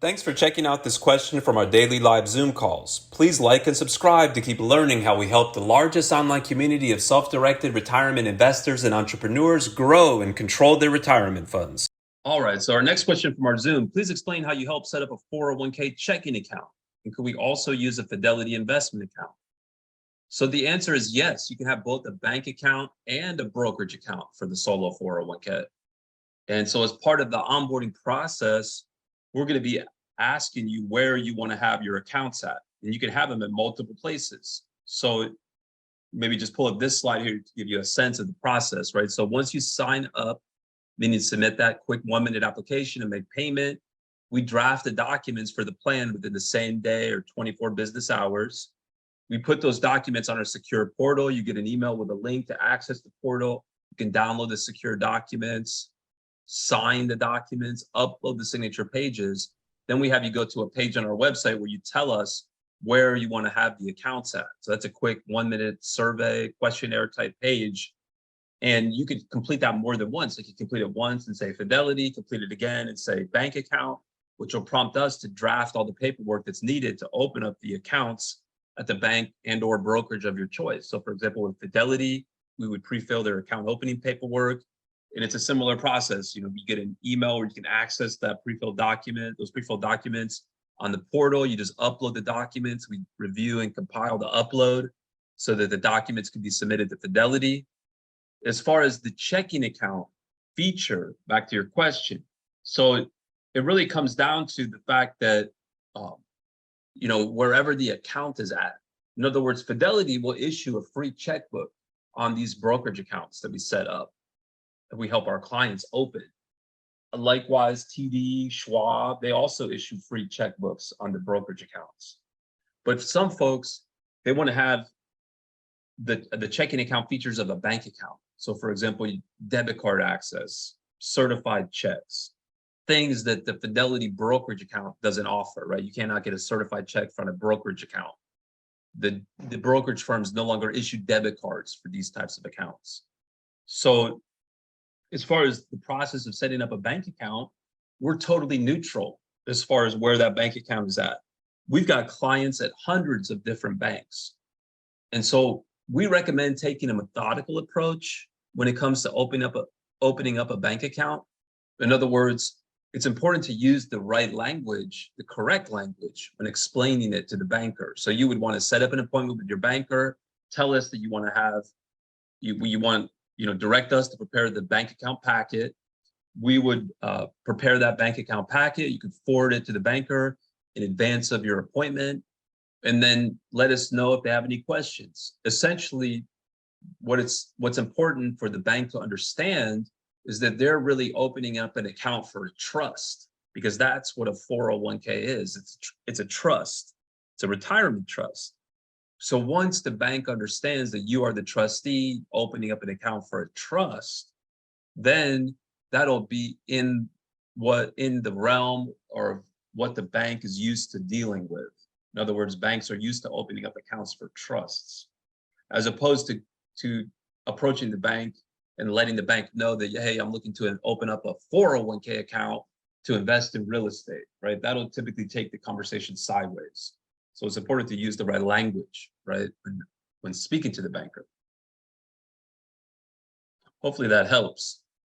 Thanks for checking out this question from our daily live Zoom calls. Please like and subscribe to keep learning how we help the largest online community of self-directed retirement investors and entrepreneurs grow and control their retirement funds. All right, so our next question from our Zoom, please explain how you help set up a 401k checking account. And could we also use a Fidelity investment account? So the answer is yes, you can have both a bank account and a brokerage account for the solo 401k. And so as part of the onboarding process, we're going to be asking you where you want to have your accounts at. And you can have them in multiple places. So maybe just pull up this slide here to give you a sense of the process, right? So once you sign up, then you submit that quick 1-minute application and make payment. We draft the documents for the plan within the same day or 24 business hours. We put those documents on our secure portal. You get an email with a link to access the portal. You can download the secure documents, sign the documents, upload the signature pages. Then we have you go to a page on our website where you tell us where you want to have the accounts at. So that's a quick 1-minute survey questionnaire type page. And you could complete that more than once. Like you complete it once and say Fidelity, complete it again and say bank account, which will prompt us to draft all the paperwork that's needed to open up the accounts at the bank and or brokerage of your choice. So for example, with Fidelity, we would pre-fill their account opening paperwork. And it's a similar process. You get an email where you can access that pre-filled document, those pre-filled documents on the portal. You just upload the documents. We review and compile the upload so that the documents can be submitted to Fidelity. As far as the checking account feature, back to your question. So it really comes down to the fact that, wherever the account is at. In other words, Fidelity will issue a free checkbook on these brokerage accounts that we set up, that we help our clients open. Likewise, TD, Schwab, they also issue free checkbooks on the brokerage accounts. But some folks, they want to have the checking account features of a bank account. So for example, debit card access, certified checks, things that the Fidelity brokerage account doesn't offer, right? You cannot get a certified check from a brokerage account. The brokerage firms no longer issue debit cards for these types of accounts. So as far as the process of setting up a bank account, we're totally neutral as far as where that bank account is at. We've got clients at hundreds of different banks. And so we recommend taking a methodical approach when it comes to opening up a bank account. In other words, it's important to use the right language, the correct language, when explaining it to the banker. So you would want to set up an appointment with your banker, tell us that you want to have, direct us to prepare the bank account packet. We would prepare that bank account packet. You could forward it to the banker in advance of your appointment, and then let us know if they have any questions. Essentially, what's important for the bank to understand is that they're really opening up an account for a trust, because that's what a 401k is. It's a trust. It's a retirement trust. So once the bank understands that you are the trustee opening up an account for a trust, then that'll be in the realm or what the bank is used to dealing with. In other words, banks are used to opening up accounts for trusts, as opposed to approaching the bank and letting the bank know that, hey, I'm looking to open up a 401k account to invest in real estate, right? That'll typically take the conversation sideways. So it's important to use the right language, right, when speaking to the banker. Hopefully that helps.